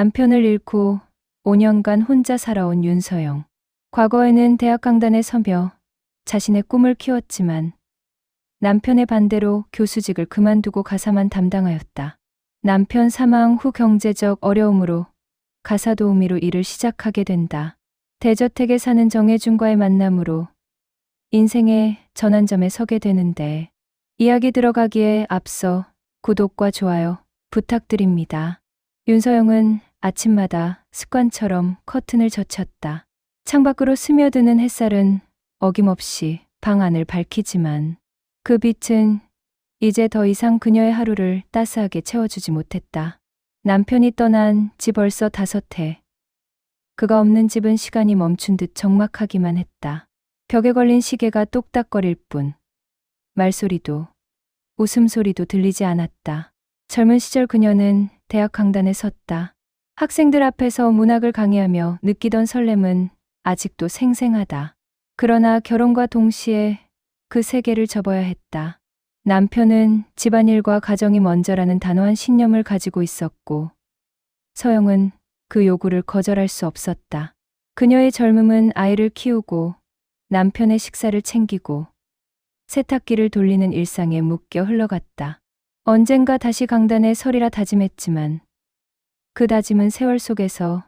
남편을 잃고 5년간 혼자 살아온 윤서영. 과거에는 대학 강단에 서며 자신의 꿈을 키웠지만 남편의 반대로 교수직을 그만두고 가사만 담당하였다. 남편 사망 후 경제적 어려움으로 가사 도우미로 일을 시작하게 된다. 대저택에 사는 정혜준과의 만남으로 인생의 전환점에 서게 되는데, 이야기 들어가기에 앞서 구독과 좋아요 부탁드립니다. 윤서영은 아침마다 습관처럼 커튼을 젖혔다. 창밖으로 스며드는 햇살은 어김없이 방 안을 밝히지만 그 빛은 이제 더 이상 그녀의 하루를 따스하게 채워주지 못했다. 남편이 떠난 지 벌써 5해. 그가 없는 집은 시간이 멈춘 듯 적막하기만 했다. 벽에 걸린 시계가 똑딱거릴 뿐 말소리도 웃음소리도 들리지 않았다. 젊은 시절 그녀는 대학 강단에 섰다. 학생들 앞에서 문학을 강의하며 느끼던 설렘은 아직도 생생하다. 그러나 결혼과 동시에 그 세계를 접어야 했다. 남편은 집안일과 가정이 먼저라는 단호한 신념을 가지고 있었고, 서영은 그 요구를 거절할 수 없었다. 그녀의 젊음은 아이를 키우고 남편의 식사를 챙기고 세탁기를 돌리는 일상에 묶여 흘러갔다. 언젠가 다시 강단에 서리라 다짐했지만 그 다짐은 세월 속에서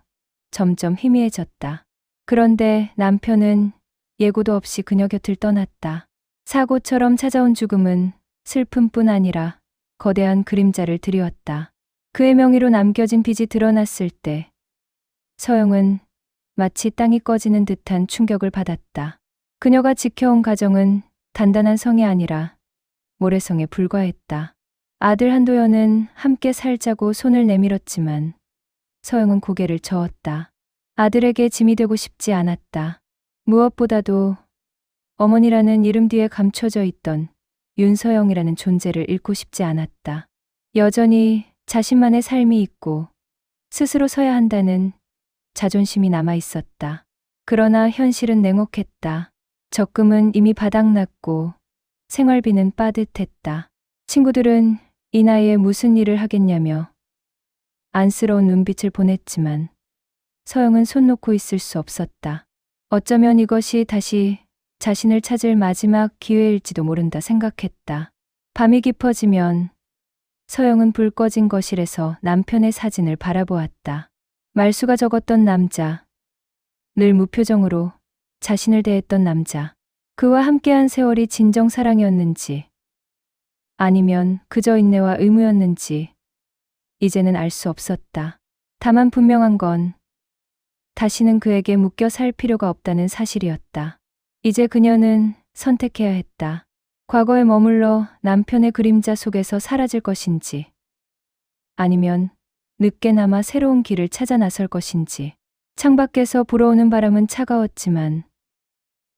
점점 희미해졌다. 그런데 남편은 예고도 없이 그녀 곁을 떠났다. 사고처럼 찾아온 죽음은 슬픔뿐 아니라 거대한 그림자를 드리웠다. 그의 명의로 남겨진 빚이 드러났을 때 서영은 마치 땅이 꺼지는 듯한 충격을 받았다. 그녀가 지켜온 가정은 단단한 성이 아니라 모래성에 불과했다. 아들 한도연은 함께 살자고 손을 내밀었지만 서영은 고개를 저었다. 아들에게 짐이 되고 싶지 않았다. 무엇보다도 어머니라는 이름 뒤에 감춰져 있던 윤서영이라는 존재를 잃고 싶지 않았다. 여전히 자신만의 삶이 있고 스스로 서야 한다는 자존심이 남아 있었다. 그러나 현실은 냉혹했다. 적금은 이미 바닥났고 생활비는 빠듯했다. 친구들은 이 나이에 무슨 일을 하겠냐며 안쓰러운 눈빛을 보냈지만 서영은 손 놓고 있을 수 없었다. 어쩌면 이것이 다시 자신을 찾을 마지막 기회일지도 모른다 생각했다. 밤이 깊어지면 서영은 불 꺼진 거실에서 남편의 사진을 바라보았다. 말수가 적었던 남자, 늘 무표정으로 자신을 대했던 남자, 그와 함께한 세월이 진정 사랑이었는지 아니면 그저 인내와 의무였는지 이제는 알 수 없었다. 다만 분명한 건 다시는 그에게 묶여 살 필요가 없다는 사실이었다. 이제 그녀는 선택해야 했다. 과거에 머물러 남편의 그림자 속에서 사라질 것인지 아니면 늦게나마 새로운 길을 찾아 나설 것인지. 창밖에서 불어오는 바람은 차가웠지만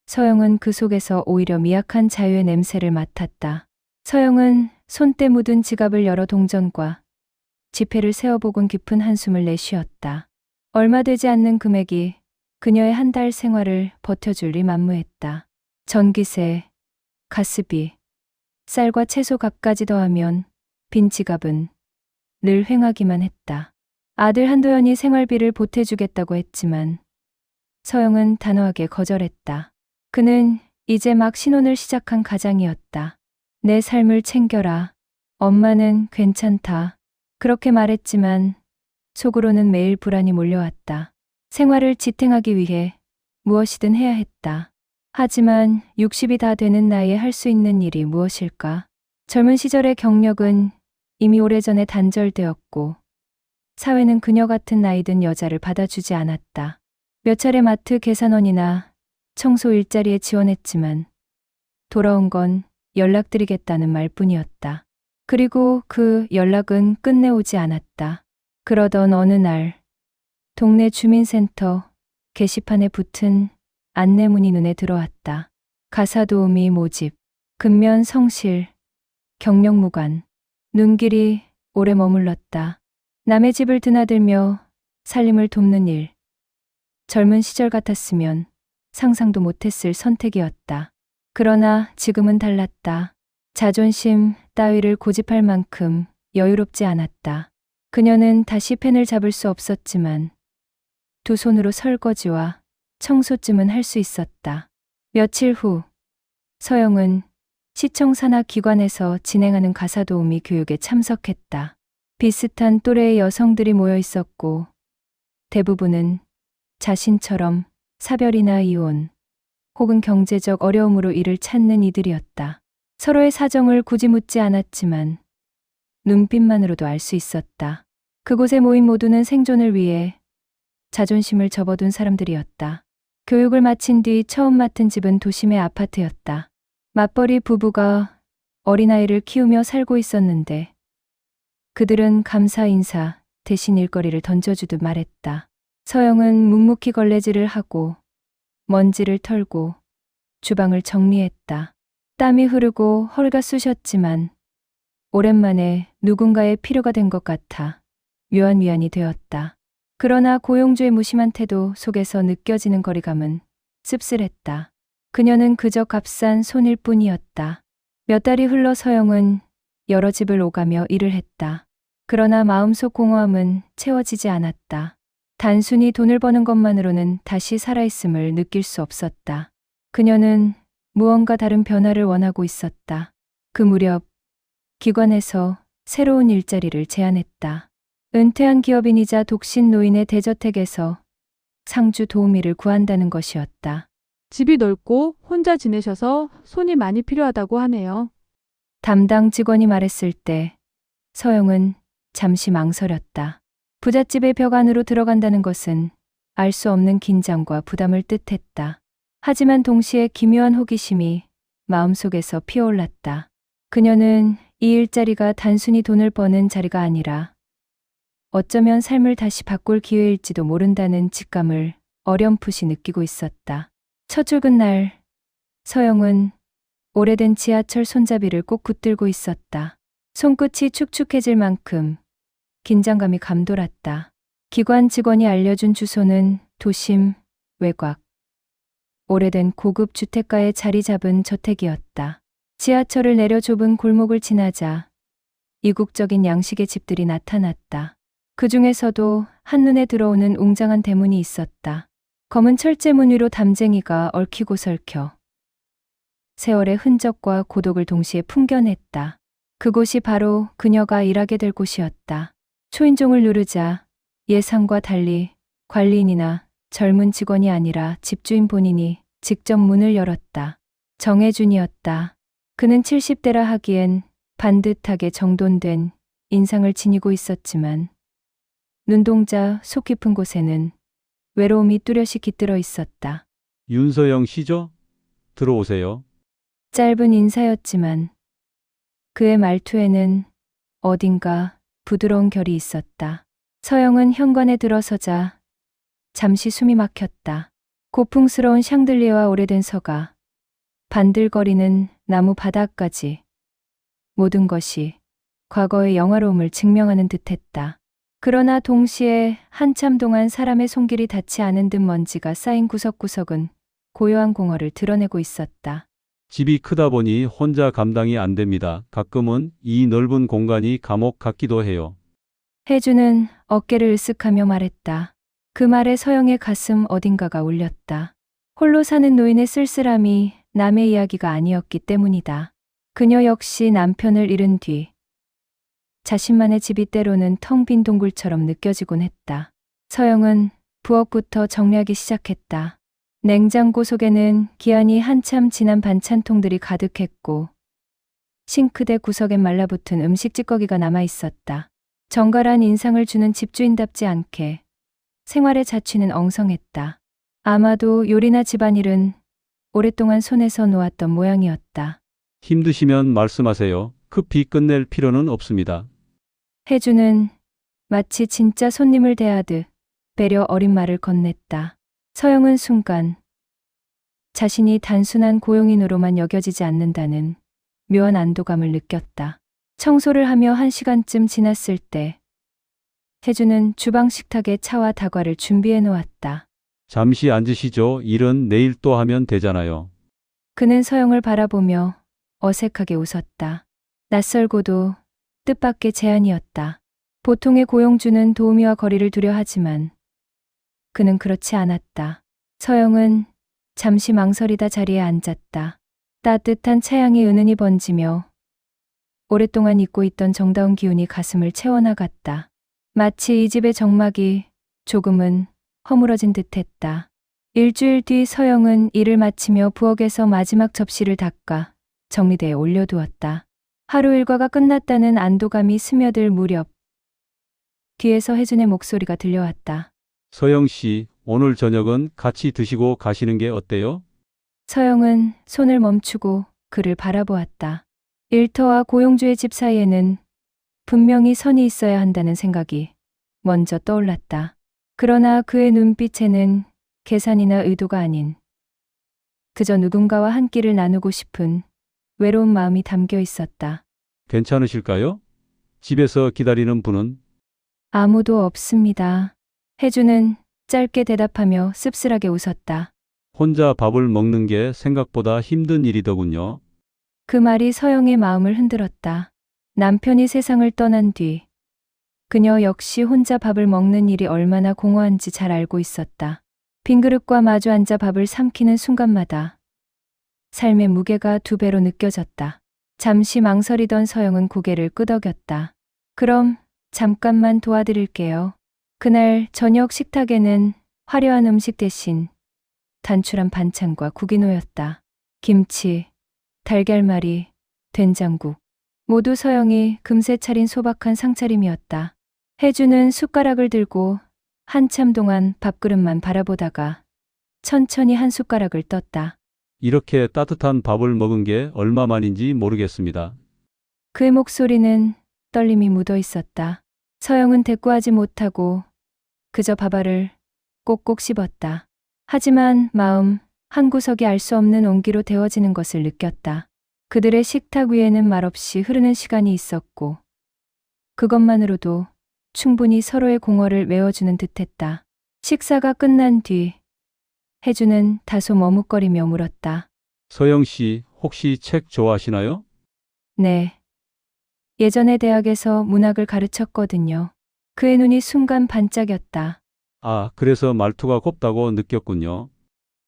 서영은 그 속에서 오히려 미약한 자유의 냄새를 맡았다. 서영은 손때 묻은 지갑을 열어 동전과 지폐를 세어보곤 깊은 한숨을 내쉬었다. 얼마 되지 않는 금액이 그녀의 한 달 생활을 버텨줄리 만무했다. 전기세, 가스비, 쌀과 채소 값까지 더하면 빈 지갑은 늘 횡하기만 했다. 아들 한도연이 생활비를 보태주겠다고 했지만 서영은 단호하게 거절했다. 그는 이제 막 신혼을 시작한 가장이었다. 내 삶을 챙겨라. 엄마는 괜찮다. 그렇게 말했지만 속으로는 매일 불안이 몰려왔다. 생활을 지탱하기 위해 무엇이든 해야 했다. 하지만 60이 다 되는 나이에 할 수 있는 일이 무엇일까? 젊은 시절의 경력은 이미 오래전에 단절되었고 사회는 그녀 같은 나이 든 여자를 받아주지 않았다. 몇 차례 마트 계산원이나 청소 일자리에 지원했지만 돌아온 건 연락드리겠다는 말뿐이었다. 그리고 그 연락은 끝내 오지 않았다. 그러던 어느 날 동네 주민센터 게시판에 붙은 안내문이 눈에 들어왔다. 가사도우미 모집, 근면 성실, 경력무관, 눈길이 오래 머물렀다. 남의 집을 드나들며 살림을 돕는 일. 젊은 시절 같았으면 상상도 못했을 선택이었다. 그러나 지금은 달랐다. 자존심 따위를 고집할 만큼 여유롭지 않았다. 그녀는 다시 펜을 잡을 수 없었지만 두 손으로 설거지와 청소쯤은 할 수 있었다. 며칠 후 서영은 시청 산하 기관에서 진행하는 가사도우미 교육에 참석했다. 비슷한 또래의 여성들이 모여 있었고 대부분은 자신처럼 사별이나 이혼 혹은 경제적 어려움으로 일을 찾는 이들이었다. 서로의 사정을 굳이 묻지 않았지만 눈빛만으로도 알 수 있었다. 그곳에 모인 모두는 생존을 위해 자존심을 접어둔 사람들이었다. 교육을 마친 뒤 처음 맡은 집은 도심의 아파트였다. 맞벌이 부부가 어린아이를 키우며 살고 있었는데 그들은 감사 인사 대신 일거리를 던져주듯 말했다. 서영은 묵묵히 걸레질을 하고 먼지를 털고 주방을 정리했다. 땀이 흐르고 허리가 쑤셨지만 오랜만에 누군가의 필요가 된 것 같아 묘한 위안이 되었다. 그러나 고용주의 무심한 태도 속에서 느껴지는 거리감은 씁쓸했다. 그녀는 그저 값싼 손일 뿐이었다. 몇 달이 흘러 서영은 여러 집을 오가며 일을 했다. 그러나 마음속 공허함은 채워지지 않았다. 단순히 돈을 버는 것만으로는 다시 살아있음을 느낄 수 없었다. 그녀는 무언가 다른 변화를 원하고 있었다. 그 무렵 기관에서 새로운 일자리를 제안했다. 은퇴한 기업인이자 독신 노인의 대저택에서 상주 도우미를 구한다는 것이었다. 집이 넓고 혼자 지내셔서 손이 많이 필요하다고 하네요. 담당 직원이 말했을 때 서영은 잠시 망설였다. 부잣집의 벽 안으로 들어간다는 것은 알 수 없는 긴장과 부담을 뜻했다. 하지만 동시에 기묘한 호기심이 마음속에서 피어올랐다. 그녀는 이 일자리가 단순히 돈을 버는 자리가 아니라 어쩌면 삶을 다시 바꿀 기회일지도 모른다는 직감을 어렴풋이 느끼고 있었다. 첫 출근 날 서영은 오래된 지하철 손잡이를 꼭 붙들고 있었다. 손끝이 축축해질 만큼 긴장감이 감돌았다. 기관 직원이 알려준 주소는 도심 외곽 오래된 고급 주택가에 자리 잡은 저택이었다. 지하철을 내려 좁은 골목을 지나자 이국적인 양식의 집들이 나타났다. 그 중에서도 한눈에 들어오는 웅장한 대문이 있었다. 검은 철제문 위로 담쟁이가 얽히고 설켜 세월의 흔적과 고독을 동시에 풍겨냈다. 그곳이 바로 그녀가 일하게 될 곳이었다. 초인종을 누르자 예상과 달리 관리인이나 젊은 직원이 아니라 집주인 본인이 직접 문을 열었다. 정혜준이었다. 그는 70대라 하기엔 반듯하게 정돈된 인상을 지니고 있었지만 눈동자 속 깊은 곳에는 외로움이 뚜렷이 깃들어 있었다. 윤서영 씨죠? 들어오세요. 짧은 인사였지만 그의 말투에는 어딘가 부드러운 결이 있었다. 서영은 현관에 들어서자 잠시 숨이 막혔다. 고풍스러운 샹들리에와 오래된 서가, 반들거리는 나무 바닥까지 모든 것이 과거의 영화로움을 증명하는 듯했다. 그러나 동시에 한참 동안 사람의 손길이 닿지 않은 듯 먼지가 쌓인 구석구석은 고요한 공허를 드러내고 있었다. 집이 크다 보니 혼자 감당이 안 됩니다. 가끔은 이 넓은 공간이 감옥 같기도 해요. 혜주는 어깨를 으쓱하며 말했다. 그 말에 서영의 가슴 어딘가가 울렸다. 홀로 사는 노인의 쓸쓸함이 남의 이야기가 아니었기 때문이다. 그녀 역시 남편을 잃은 뒤 자신만의 집이 때로는 텅 빈 동굴처럼 느껴지곤 했다. 서영은 부엌부터 정리하기 시작했다. 냉장고 속에는 기한이 한참 지난 반찬통들이 가득했고 싱크대 구석엔 말라붙은 음식 찌꺼기가 남아 있었다. 정갈한 인상을 주는 집주인답지 않게 생활의 자취는 엉성했다. 아마도 요리나 집안일은 오랫동안 손에서 놓았던 모양이었다. 힘드시면 말씀하세요. 급히 끝낼 필요는 없습니다. 혜주는 마치 진짜 손님을 대하듯 배려 어린 말을 건넸다. 서영은 순간 자신이 단순한 고용인으로만 여겨지지 않는다는 묘한 안도감을 느꼈다. 청소를 하며 1시간쯤 지났을 때 혜주는 주방 식탁에 차와 다과를 준비해 놓았다. 잠시 앉으시죠. 일은 내일 또 하면 되잖아요. 그는 서영을 바라보며 어색하게 웃었다. 낯설고도 뜻밖의 제안이었다. 보통의 고용주는 도우미와 거리를 두려 하지만 그는 그렇지 않았다. 서영은 잠시 망설이다 자리에 앉았다. 따뜻한 차향이 은은히 번지며 오랫동안 잊고 있던 정다운 기운이 가슴을 채워나갔다. 마치 이 집의 정막이 조금은 허물어진 듯했다. 일주일 뒤 서영은 일을 마치며 부엌에서 마지막 접시를 닦아 정리대에 올려두었다. 하루 일과가 끝났다는 안도감이 스며들 무렵 뒤에서 혜준의 목소리가 들려왔다. 서영 씨, 오늘 저녁은 같이 드시고 가시는 게 어때요? 서영은 손을 멈추고 그를 바라보았다. 일터와 고용주의 집 사이에는 분명히 선이 있어야 한다는 생각이 먼저 떠올랐다. 그러나 그의 눈빛에는 계산이나 의도가 아닌 그저 누군가와 한 끼를 나누고 싶은 외로운 마음이 담겨 있었다. 괜찮으실까요? 집에서 기다리는 분은? 아무도 없습니다. 혜주는 짧게 대답하며 씁쓸하게 웃었다. 혼자 밥을 먹는 게 생각보다 힘든 일이더군요. 그 말이 서영의 마음을 흔들었다. 남편이 세상을 떠난 뒤 그녀 역시 혼자 밥을 먹는 일이 얼마나 공허한지 잘 알고 있었다. 빈 그릇과 마주 앉아 밥을 삼키는 순간마다 삶의 무게가 2배로 느껴졌다. 잠시 망설이던 서영은 고개를 끄덕였다. 그럼 잠깐만 도와드릴게요. 그날 저녁 식탁에는 화려한 음식 대신 단출한 반찬과 국이 놓였다. 김치, 달걀말이, 된장국. 모두 서영이 금세 차린 소박한 상차림이었다. 혜주는 숟가락을 들고 한참 동안 밥그릇만 바라보다가 천천히 한 숟가락을 떴다. 이렇게 따뜻한 밥을 먹은 게 얼마만인지 모르겠습니다. 그의 목소리는 떨림이 묻어 있었다. 서영은 대꾸하지 못하고 그저 밥알을 꼭꼭 씹었다. 하지만 마음 한구석이 알 수 없는 온기로 데워지는 것을 느꼈다. 그들의 식탁 위에는 말없이 흐르는 시간이 있었고 그것만으로도 충분히 서로의 공허를 메워주는 듯했다. 식사가 끝난 뒤 혜주는 다소 머뭇거리며 물었다. 서영 씨, 혹시 책 좋아하시나요? 네. 예전에 대학에서 문학을 가르쳤거든요. 그의 눈이 순간 반짝였다. 아, 그래서 말투가 곱다고 느꼈군요.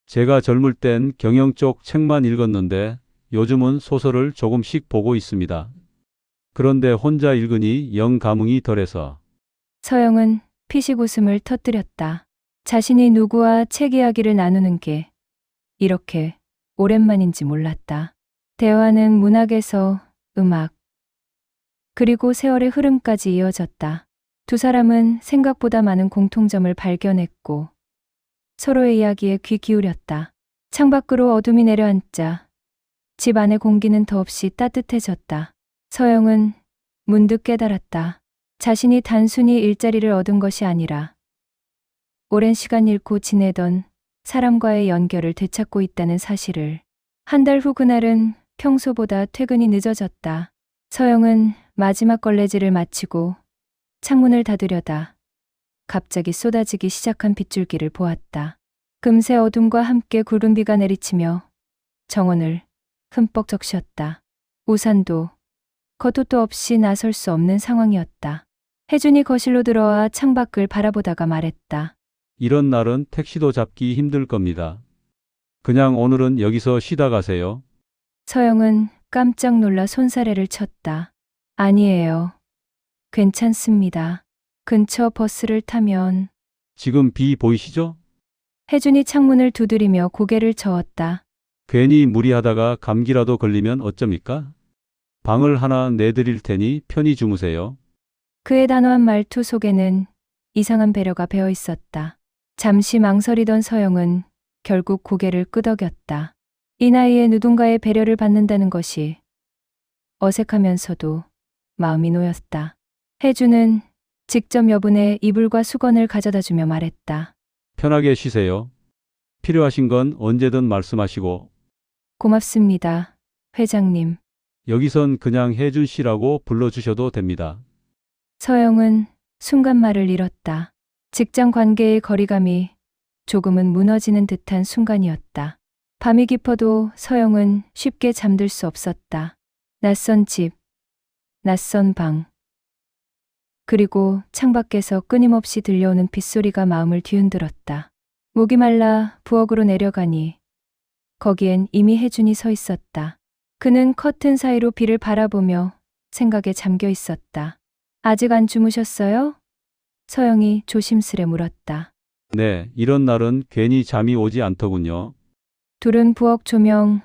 제가 젊을 땐 경영 쪽 책만 읽었는데 요즘은 소설을 조금씩 보고 있습니다. 그런데 혼자 읽으니 영 감흥이 덜해서. 서영은 피식 웃음을 터뜨렸다. 자신이 누구와 책 이야기를 나누는 게 이렇게 오랜만인지 몰랐다. 대화는 문학에서 음악, 그리고 세월의 흐름까지 이어졌다. 두 사람은 생각보다 많은 공통점을 발견했고 서로의 이야기에 귀 기울였다. 창밖으로 어둠이 내려앉자 집 안의 공기는 더없이 따뜻해졌다. 서영은 문득 깨달았다. 자신이 단순히 일자리를 얻은 것이 아니라 오랜 시간 잃고 지내던 사람과의 연결을 되찾고 있다는 사실을. 한 달 후 그날은 평소보다 퇴근이 늦어졌다. 서영은 마지막 걸레질을 마치고 창문을 닫으려다 갑자기 쏟아지기 시작한 빗줄기를 보았다. 금세 어둠과 함께 구름비가 내리치며 정원을 흠뻑 적셨다. 우산도 겉옷도 없이 나설 수 없는 상황이었다. 혜준이 거실로 들어와 창밖을 바라보다가 말했다. 이런 날은 택시도 잡기 힘들 겁니다. 그냥 오늘은 여기서 쉬다 가세요. 서영은 깜짝 놀라 손사래를 쳤다. 아니에요. 괜찮습니다. 근처 버스를 타면. 지금 비 보이시죠? 혜준이 창문을 두드리며 고개를 저었다. 괜히 무리하다가 감기라도 걸리면 어쩝니까? 방을 하나 내드릴 테니 편히 주무세요. 그의 단호한 말투 속에는 이상한 배려가 배어 있었다. 잠시 망설이던 서영은 결국 고개를 끄덕였다. 이 나이에 누군가의 배려를 받는다는 것이 어색하면서도 마음이 놓였다. 혜주는 직접 여분의 이불과 수건을 가져다 주며 말했다. 편하게 쉬세요. 필요하신 건 언제든 말씀하시고. 고맙습니다, 회장님. 여기선 그냥 혜준 씨라고 불러주셔도 됩니다. 서영은 순간 말을 잃었다. 직장 관계의 거리감이 조금은 무너지는 듯한 순간이었다. 밤이 깊어도 서영은 쉽게 잠들 수 없었다. 낯선 집, 낯선 방. 그리고 창밖에서 끊임없이 들려오는 빗소리가 마음을 뒤흔들었다. 목이 말라 부엌으로 내려가니 거기엔 이미 혜준이 서 있었다. 그는 커튼 사이로 비를 바라보며 생각에 잠겨 있었다. 아직 안 주무셨어요? 서영이 조심스레 물었다. 네, 이런 날은 괜히 잠이 오지 않더군요. 둘은 부엌 조명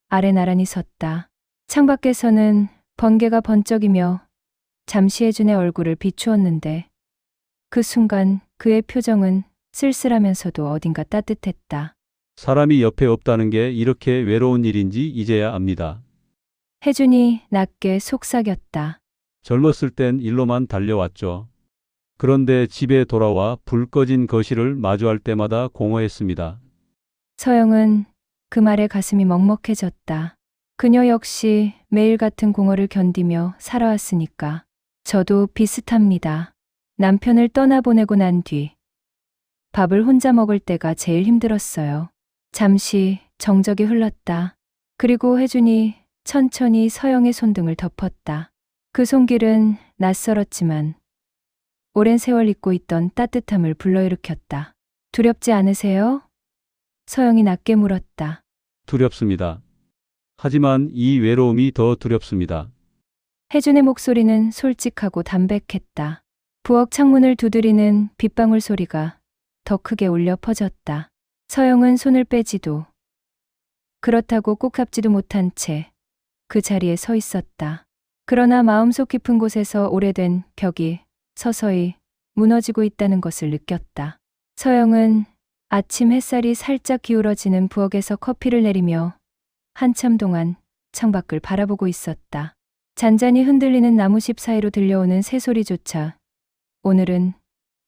아래 나란히 섰다. 창밖에서는 번개가 번쩍이며 잠시 혜준의 얼굴을 비추었는데 그 순간 그의 표정은 쓸쓸하면서도 어딘가 따뜻했다. 사람이 옆에 없다는 게 이렇게 외로운 일인지 이제야 압니다. 혜준이 낮게 속삭였다. 젊었을 땐 일로만 달려왔죠. 그런데 집에 돌아와 불 꺼진 거실을 마주할 때마다 공허했습니다. 서영은 그 말에 가슴이 먹먹해졌다. 그녀 역시 매일 같은 공허를 견디며 살아왔으니까. 저도 비슷합니다. 남편을 떠나보내고 난 뒤 밥을 혼자 먹을 때가 제일 힘들었어요. 잠시 정적이 흘렀다. 그리고 혜준이 천천히 서영의 손등을 덮었다. 그 손길은 낯설었지만 오랜 세월 잊고 있던 따뜻함을 불러일으켰다. 두렵지 않으세요? 서영이 낮게 물었다. 두렵습니다. 하지만 이 외로움이 더 두렵습니다. 혜준의 목소리는 솔직하고 담백했다. 부엌 창문을 두드리는 빗방울 소리가 더 크게 울려 퍼졌다. 서영은 손을 빼지도 그렇다고 꼭 잡지도 못한 채 그 자리에 서 있었다. 그러나 마음속 깊은 곳에서 오래된 벽이 서서히 무너지고 있다는 것을 느꼈다. 서영은 아침 햇살이 살짝 기울어지는 부엌에서 커피를 내리며 한참 동안 창밖을 바라보고 있었다. 잔잔히 흔들리는 나무십 사이로 들려오는 새소리조차 오늘은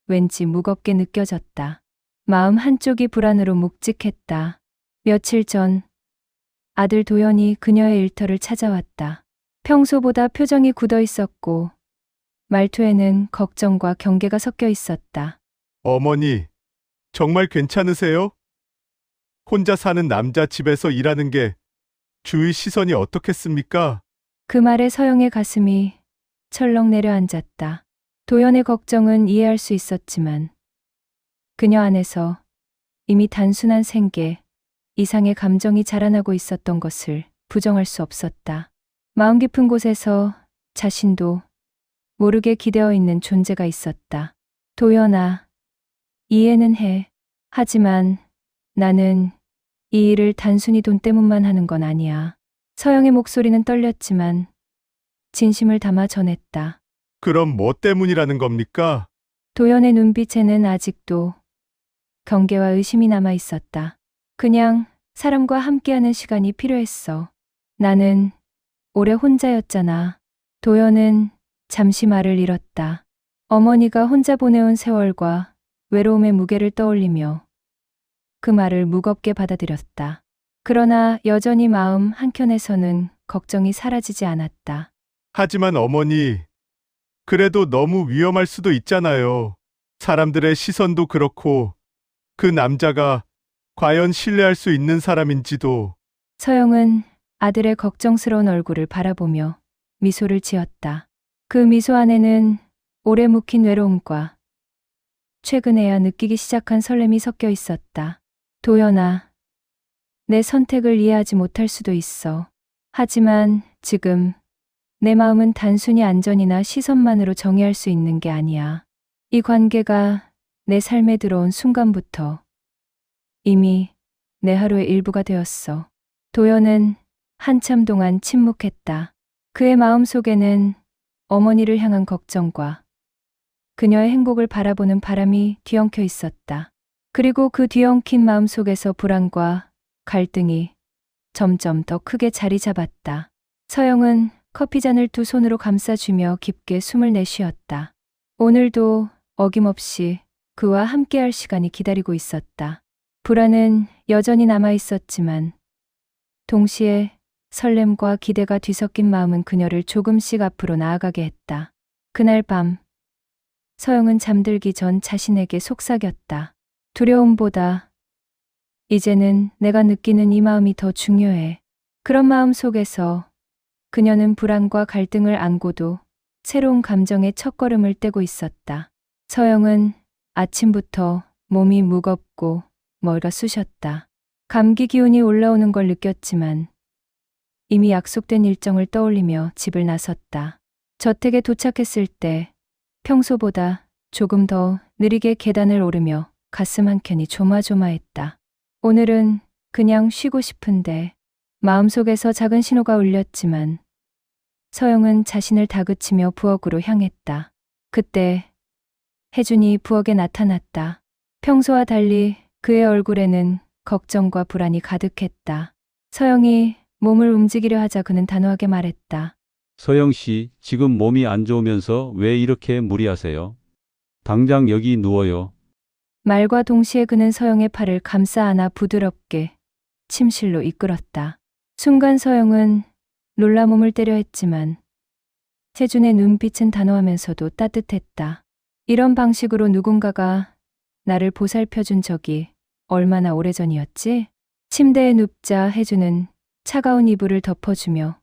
왠지 무겁게 느껴졌다. 마음 한쪽이 불안으로 묵직했다. 며칠 전 아들 도연이 그녀의 일터를 찾아왔다. 평소보다 표정이 굳어 있었고 말투에는 걱정과 경계가 섞여 있었다. 어머니, 정말 괜찮으세요? 혼자 사는 남자 집에서 일하는 게 주위 시선이 어떻겠습니까? 그 말에 서영의 가슴이 철렁 내려앉았다. 도연의 걱정은 이해할 수 있었지만 그녀 안에서 이미 단순한 생계, 이상의 감정이 자라나고 있었던 것을 부정할 수 없었다. 마음 깊은 곳에서 자신도 모르게 기대어 있는 존재가 있었다. 도연아, 이해는 해. 하지만 나는 이 일을 단순히 돈 때문만 하는 건 아니야. 서영의 목소리는 떨렸지만 진심을 담아 전했다. 그럼 뭐 때문이라는 겁니까? 도연의 눈빛에는 아직도 경계와 의심이 남아 있었다. 그냥 사람과 함께하는 시간이 필요했어. 나는 오래 혼자였잖아. 도연은 잠시 말을 잃었다. 어머니가 혼자 보내온 세월과 외로움의 무게를 떠올리며 그 말을 무겁게 받아들였다. 그러나 여전히 마음 한켠에서는 걱정이 사라지지 않았다. 하지만 어머니, 그래도 너무 위험할 수도 있잖아요. 사람들의 시선도 그렇고 그 남자가 과연 신뢰할 수 있는 사람인지도. 서영은 아들의 걱정스러운 얼굴을 바라보며 미소를 지었다. 그 미소 안에는 오래 묵힌 외로움과 최근에야 느끼기 시작한 설렘이 섞여 있었다. 도연아, 내 선택을 이해하지 못할 수도 있어. 하지만 지금 내 마음은 단순히 안전이나 시선만으로 정의할 수 있는 게 아니야. 이 관계가 내 삶에 들어온 순간부터 이미 내 하루의 일부가 되었어. 도연은 한참 동안 침묵했다. 그의 마음 속에는 어머니를 향한 걱정과 그녀의 행복을 바라보는 바람이 뒤엉켜 있었다. 그리고 그 뒤엉킨 마음 속에서 불안과 갈등이 점점 더 크게 자리 잡았다. 서영은 커피잔을 두 손으로 감싸주며 깊게 숨을 내쉬었다. 오늘도 어김없이 그와 함께할 시간이 기다리고 있었다. 불안은 여전히 남아 있었지만 동시에 설렘과 기대가 뒤섞인 마음은 그녀를 조금씩 앞으로 나아가게 했다. 그날 밤 서영은 잠들기 전 자신에게 속삭였다. 두려움보다 이제는 내가 느끼는 이 마음이 더 중요해. 그런 마음 속에서 그녀는 불안과 갈등을 안고도 새로운 감정의 첫걸음을 떼고 있었다. 서영은 아침부터 몸이 무겁고 머리가 쑤셨다. 감기 기운이 올라오는 걸 느꼈지만 이미 약속된 일정을 떠올리며 집을 나섰다. 저택에 도착했을 때 평소보다 조금 더 느리게 계단을 오르며 가슴 한켠이 조마조마했다. 오늘은 그냥 쉬고 싶은데 마음속에서 작은 신호가 울렸지만 서영은 자신을 다그치며 부엌으로 향했다. 그때 혜준이 부엌에 나타났다. 평소와 달리 그의 얼굴에는 걱정과 불안이 가득했다. 서영이 몸을 움직이려 하자 그는 단호하게 말했다. 서영 씨, 지금 몸이 안 좋으면서 왜 이렇게 무리하세요? 당장 여기 누워요. 말과 동시에 그는 서영의 팔을 감싸 안아 부드럽게 침실로 이끌었다. 순간 서영은 놀라 몸을 때려 했지만 혜준의 눈빛은 단호하면서도 따뜻했다. 이런 방식으로 누군가가 나를 보살펴준 적이 얼마나 오래전이었지? 침대에 눕자 혜준은 차가운 이불을 덮어주며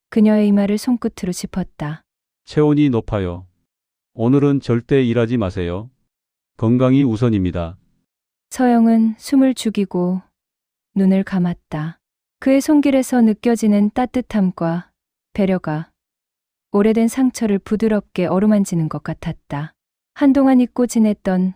그녀의 이마를 손끝으로 짚었다. 체온이 높아요. 오늘은 절대 일하지 마세요. 건강이 우선입니다. 서영은 숨을 죽이고 눈을 감았다. 그의 손길에서 느껴지는 따뜻함과 배려가 오래된 상처를 부드럽게 어루만지는 것 같았다. 한동안 잊고 지냈던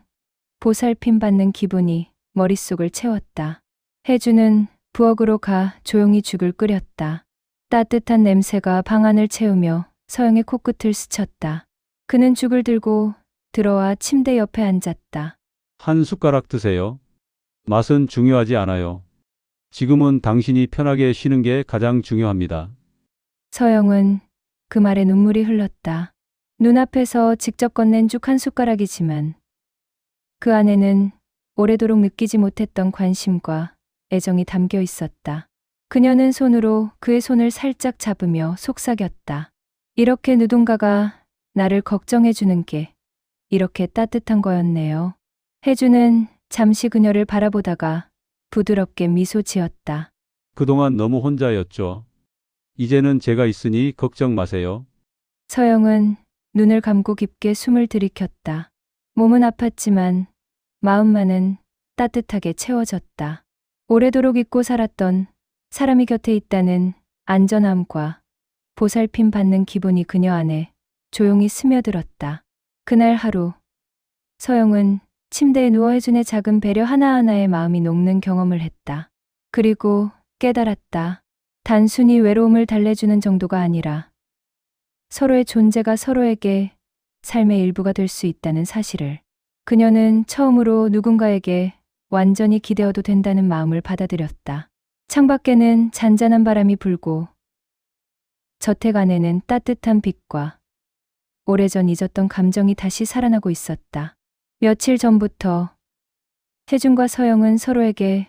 보살핌 받는 기분이 머릿속을 채웠다. 혜주는 부엌으로 가 조용히 죽을 끓였다. 따뜻한 냄새가 방안을 채우며 서영의 코끝을 스쳤다. 그는 죽을 들고 들어와 침대 옆에 앉았다. 한 숟가락 드세요. 맛은 중요하지 않아요. 지금은 당신이 편하게 쉬는 게 가장 중요합니다. 서영은 그 말에 눈물이 흘렀다. 눈앞에서 직접 건넨 죽 한 숟가락이지만 그 안에는 오래도록 느끼지 못했던 관심과 애정이 담겨 있었다. 그녀는 손으로 그의 손을 살짝 잡으며 속삭였다. 이렇게 누군가가 나를 걱정해 주는 게 이렇게 따뜻한 거였네요. 혜주는 잠시 그녀를 바라보다가 부드럽게 미소 지었다. 그동안 너무 혼자였죠. 이제는 제가 있으니 걱정 마세요. 서영은 눈을 감고 깊게 숨을 들이켰다. 몸은 아팠지만 마음만은 따뜻하게 채워졌다. 오래도록 잊고 살았던 사람이 곁에 있다는 안전함과 보살핌 받는 기분이 그녀 안에 조용히 스며들었다. 그날 하루 서영은 침대에 누워 혜준의 작은 배려 하나하나에 마음이 녹는 경험을 했다. 그리고 깨달았다. 단순히 외로움을 달래주는 정도가 아니라 서로의 존재가 서로에게 삶의 일부가 될 수 있다는 사실을. 그녀는 처음으로 누군가에게 완전히 기대어도 된다는 마음을 받아들였다. 창밖에는 잔잔한 바람이 불고 저택 안에는 따뜻한 빛과 오래전 잊었던 감정이 다시 살아나고 있었다. 며칠 전부터 혜준과 서영은 서로에게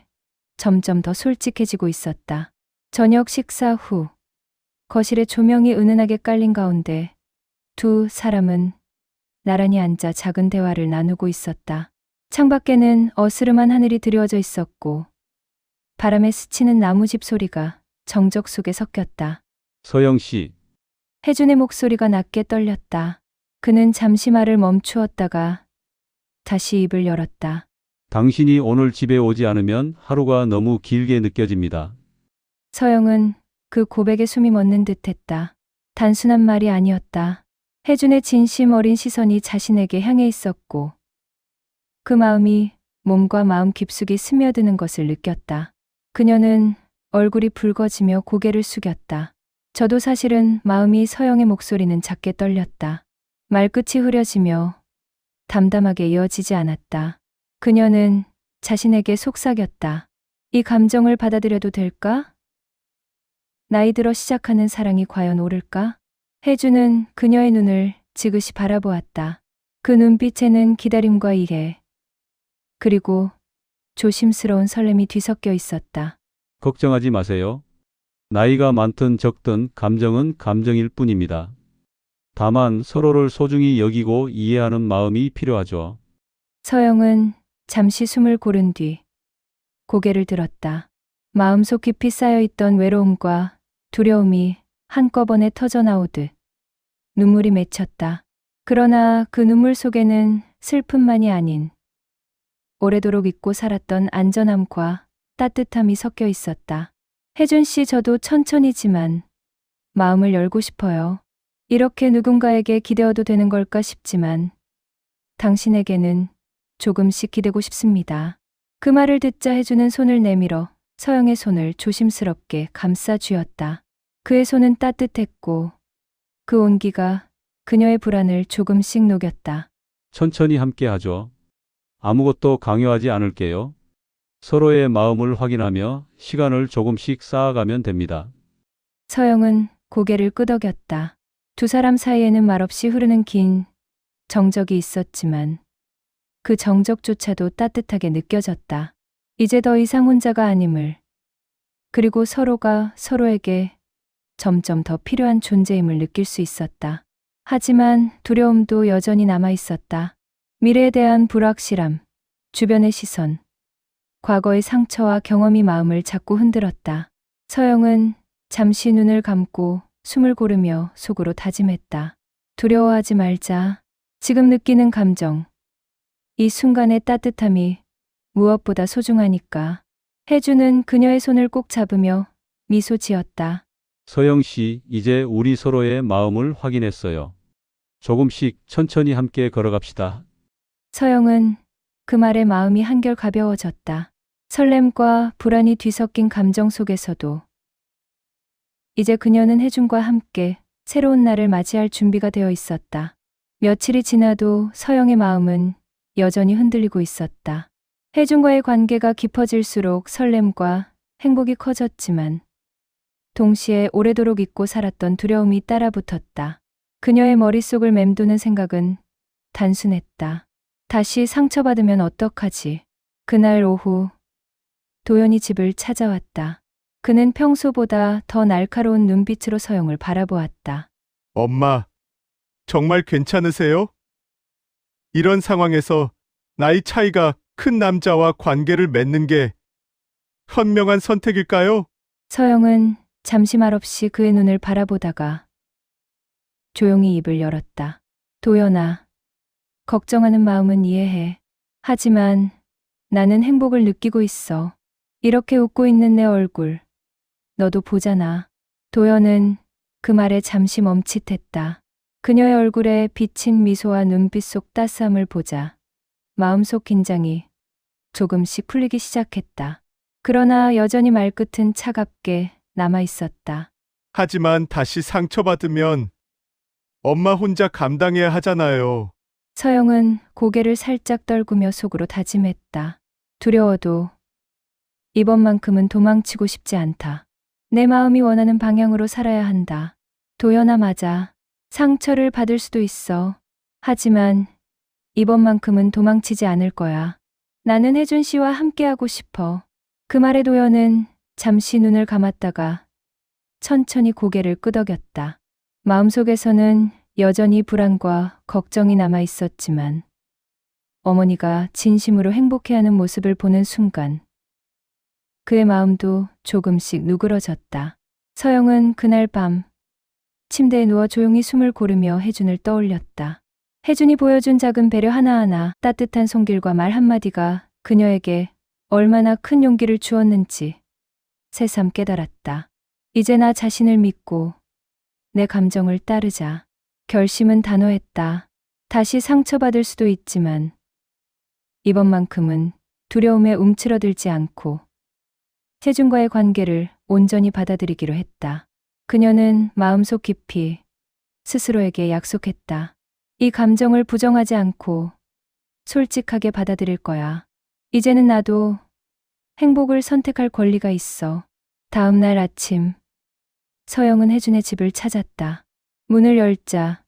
점점 더 솔직해지고 있었다. 저녁 식사 후 거실에 조명이 은은하게 깔린 가운데 두 사람은 나란히 앉아 작은 대화를 나누고 있었다. 창밖에는 어스름한 하늘이 드리워져 있었고 바람에 스치는 나무집 소리가 정적 속에 섞였다. 서영 씨, 혜준의 목소리가 낮게 떨렸다. 그는 잠시 말을 멈추었다가 다시 입을 열었다. 당신이 오늘 집에 오지 않으면 하루가 너무 길게 느껴집니다. 서영은 그 고백에 숨이 멎는 듯했다. 단순한 말이 아니었다. 혜준의 진심 어린 시선이 자신에게 향해 있었고 그 마음이 몸과 마음 깊숙이 스며드는 것을 느꼈다. 그녀는 얼굴이 붉어지며 고개를 숙였다. 저도 사실은 마음이 서영의 목소리는 작게 떨렸다. 말끝이 흐려지며 담담하게 이어지지 않았다. 그녀는 자신에게 속삭였다. 이 감정을 받아들여도 될까? 나이 들어 시작하는 사랑이 과연 옳을까? 혜주는 그녀의 눈을 지그시 바라보았다. 그 눈빛에는 기다림과 이해, 그리고 조심스러운 설렘이 뒤섞여 있었다. 걱정하지 마세요. 나이가 많든 적든 감정은 감정일 뿐입니다. 다만 서로를 소중히 여기고 이해하는 마음이 필요하죠. 서영은 잠시 숨을 고른 뒤 고개를 들었다. 마음속 깊이 쌓여있던 외로움과 두려움이 한꺼번에 터져나오듯 눈물이 맺혔다. 그러나 그 눈물 속에는 슬픔만이 아닌 오래도록 잊고 살았던 안전함과 따뜻함이 섞여 있었다. 혜준 씨, 저도 천천히지만 마음을 열고 싶어요. 이렇게 누군가에게 기대어도 되는 걸까 싶지만 당신에게는 조금씩 기대고 싶습니다. 그 말을 듣자 혜준은 손을 내밀어 서영의 손을 조심스럽게 감싸 쥐었다. 그의 손은 따뜻했고 그 온기가 그녀의 불안을 조금씩 녹였다. 천천히 함께 하죠. 아무것도 강요하지 않을게요. 서로의 마음을 확인하며 시간을 조금씩 쌓아가면 됩니다. 서영은 고개를 끄덕였다. 두 사람 사이에는 말없이 흐르는 긴 정적이 있었지만 그 정적조차도 따뜻하게 느껴졌다. 이제 더 이상 혼자가 아님을, 그리고 서로가 서로에게 점점 더 필요한 존재임을 느낄 수 있었다. 하지만 두려움도 여전히 남아 있었다. 미래에 대한 불확실함, 주변의 시선, 과거의 상처와 경험이 마음을 자꾸 흔들었다. 서영은 잠시 눈을 감고 숨을 고르며 속으로 다짐했다. 두려워하지 말자. 지금 느끼는 감정, 이 순간의 따뜻함이 무엇보다 소중하니까. 혜주는 그녀의 손을 꼭 잡으며 미소 지었다. 서영 씨, 이제 우리 서로의 마음을 확인했어요. 조금씩 천천히 함께 걸어갑시다. 서영은 그 말에 마음이 한결 가벼워졌다. 설렘과 불안이 뒤섞인 감정 속에서도 이제 그녀는 혜준과 함께 새로운 날을 맞이할 준비가 되어 있었다. 며칠이 지나도 서영의 마음은 여전히 흔들리고 있었다. 혜준과의 관계가 깊어질수록 설렘과 행복이 커졌지만 동시에 오래도록 잊고 살았던 두려움이 따라붙었다. 그녀의 머릿속을 맴도는 생각은 단순했다. 다시 상처받으면 어떡하지? 그날 오후 도연이 집을 찾아왔다. 그는 평소보다 더 날카로운 눈빛으로 서영을 바라보았다. 엄마, 정말 괜찮으세요? 이런 상황에서 나이 차이가 큰 남자와 관계를 맺는 게 현명한 선택일까요? 서영은 잠시 말없이 그의 눈을 바라보다가 조용히 입을 열었다. 도연아, 걱정하는 마음은 이해해. 하지만 나는 행복을 느끼고 있어. 이렇게 웃고 있는 내 얼굴, 너도 보잖아. 도연은 그 말에 잠시 멈칫했다. 그녀의 얼굴에 비친 미소와 눈빛 속 따스함을 보자 마음속 긴장이 조금씩 풀리기 시작했다. 그러나 여전히 말끝은 차갑게 남아 있었다. 하지만 다시 상처받으면 엄마 혼자 감당해야 하잖아요. 서영은 고개를 살짝 떨구며 속으로 다짐했다. 두려워도 이번만큼은 도망치고 싶지 않다. 내 마음이 원하는 방향으로 살아야 한다. 도연아, 맞아. 상처를 받을 수도 있어. 하지만 이번만큼은 도망치지 않을 거야. 나는 혜준 씨와 함께하고 싶어. 그 말에 도연은 잠시 눈을 감았다가 천천히 고개를 끄덕였다. 마음속에서는 여전히 불안과 걱정이 남아 있었지만 어머니가 진심으로 행복해하는 모습을 보는 순간 그의 마음도 조금씩 누그러졌다. 서영은 그날 밤 침대에 누워 조용히 숨을 고르며 혜준을 떠올렸다. 혜준이 보여준 작은 배려 하나하나, 따뜻한 손길과 말 한마디가 그녀에게 얼마나 큰 용기를 주었는지 새삼 깨달았다. 이제 나 자신을 믿고 내 감정을 따르자. 결심은 단호했다. 다시 상처받을 수도 있지만 이번만큼은 두려움에 움츠러들지 않고 혜준과의 관계를 온전히 받아들이기로 했다. 그녀는 마음속 깊이 스스로에게 약속했다. 이 감정을 부정하지 않고 솔직하게 받아들일 거야. 이제는 나도 행복을 선택할 권리가 있어. 다음 날 아침, 서영은 혜준의 집을 찾았다. 문을 열자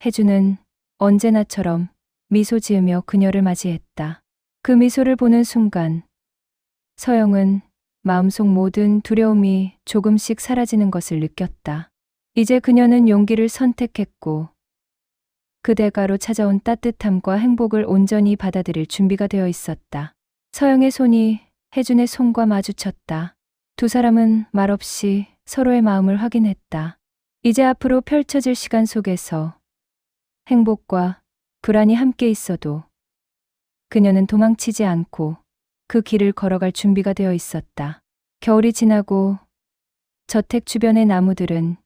혜준은 언제나처럼 미소 지으며 그녀를 맞이했다. 그 미소를 보는 순간 서영은 마음속 모든 두려움이 조금씩 사라지는 것을 느꼈다. 이제 그녀는 용기를 선택했고 그 대가로 찾아온 따뜻함과 행복을 온전히 받아들일 준비가 되어 있었다. 서영의 손이 혜준의 손과 마주쳤다. 두 사람은 말없이 서로의 마음을 확인했다. 이제 앞으로 펼쳐질 시간 속에서 행복과 불안이 함께 있어도 그녀는 도망치지 않고 그 길을 걸어갈 준비가 되어 있었다. 겨울이 지나고 저택 주변의 나무들은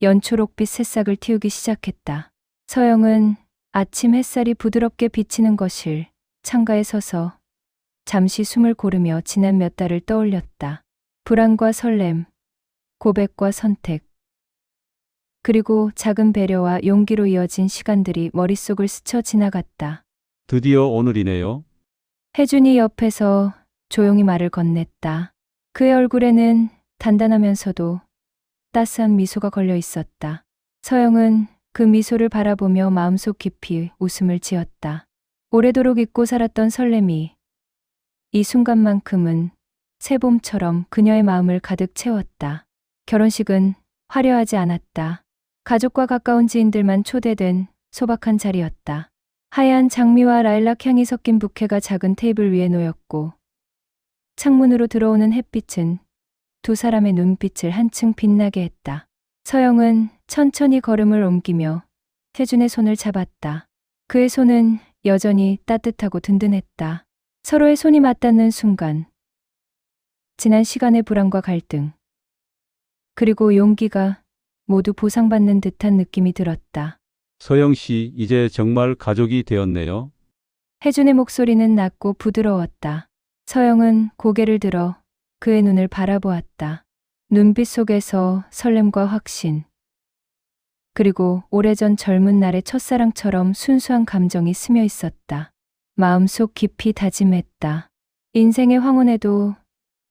연초록빛 새싹을 틔우기 시작했다. 서영은 아침 햇살이 부드럽게 비치는 거실 창가에 서서 잠시 숨을 고르며 지난 몇 달을 떠올렸다. 불안과 설렘, 고백과 선택, 그리고 작은 배려와 용기로 이어진 시간들이 머릿속을 스쳐 지나갔다. 드디어 오늘이네요. 혜준이 옆에서 조용히 말을 건넸다. 그의 얼굴에는 단단하면서도 따스한 미소가 걸려 있었다. 서영은 그 미소를 바라보며 마음속 깊이 웃음을 지었다. 오래도록 잊고 살았던 설렘이 이 순간만큼은 새봄처럼 그녀의 마음을 가득 채웠다. 결혼식은 화려하지 않았다. 가족과 가까운 지인들만 초대된 소박한 자리였다. 하얀 장미와 라일락 향이 섞인 부케가 작은 테이블 위에 놓였고 창문으로 들어오는 햇빛은 두 사람의 눈빛을 한층 빛나게 했다. 서영은 천천히 걸음을 옮기며 혜준의 손을 잡았다. 그의 손은 여전히 따뜻하고 든든했다. 서로의 손이 맞닿는 순간 지난 시간의 불안과 갈등 그리고 용기가 모두 보상받는 듯한 느낌이 들었다. 서영 씨, 이제 정말 가족이 되었네요. 혜준의 목소리는 낮고 부드러웠다. 서영은 고개를 들어 그의 눈을 바라보았다. 눈빛 속에서 설렘과 확신, 그리고 오래전 젊은 날의 첫사랑처럼 순수한 감정이 스며 있었다. 마음속 깊이 다짐했다. 인생의 황혼에도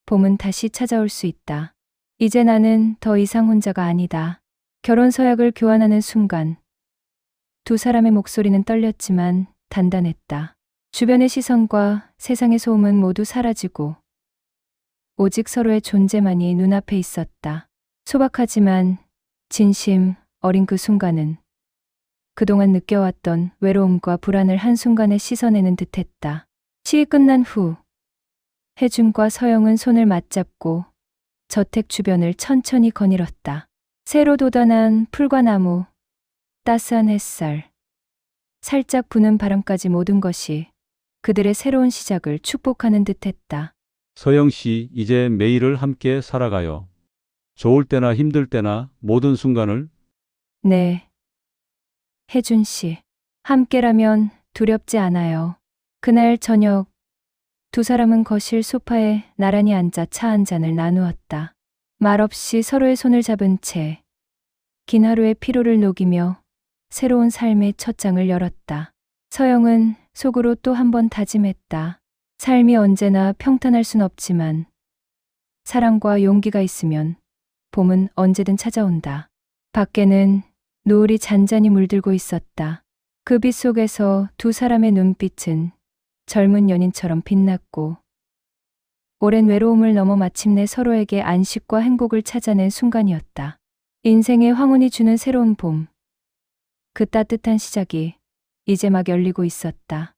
봄은 다시 찾아올 수 있다. 이제 나는 더 이상 혼자가 아니다. 결혼 서약을 교환하는 순간 두 사람의 목소리는 떨렸지만 단단했다. 주변의 시선과 세상의 소음은 모두 사라지고 오직 서로의 존재만이 눈앞에 있었다. 소박하지만 진심 어린 그 순간은 그동안 느껴왔던 외로움과 불안을 한순간에 씻어내는 듯했다. 시위 끝난 후 혜준과 서영은 손을 맞잡고 저택 주변을 천천히 거닐었다. 새로 돋아난 풀과 나무, 따스한 햇살, 살짝 부는 바람까지 모든 것이 그들의 새로운 시작을 축복하는 듯했다. 서영 씨, 이제 매일을 함께 살아가요. 좋을 때나 힘들 때나 모든 순간을. 네. 혜준 씨, 함께라면 두렵지 않아요. 그날 저녁 두 사람은 거실 소파에 나란히 앉아 차 한 잔을 나누었다. 말없이 서로의 손을 잡은 채 긴 하루의 피로를 녹이며 새로운 삶의 첫 장을 열었다. 서영은 속으로 또 한 번 다짐했다. 삶이 언제나 평탄할 순 없지만 사랑과 용기가 있으면 봄은 언제든 찾아온다. 밖에는 노을이 잔잔히 물들고 있었다. 그 빛 속에서 두 사람의 눈빛은 젊은 연인처럼 빛났고 오랜 외로움을 넘어 마침내 서로에게 안식과 행복을 찾아낸 순간이었다. 인생의 황혼이 주는 새로운 봄. 그 따뜻한 시작이 이제 막 열리고 있었다.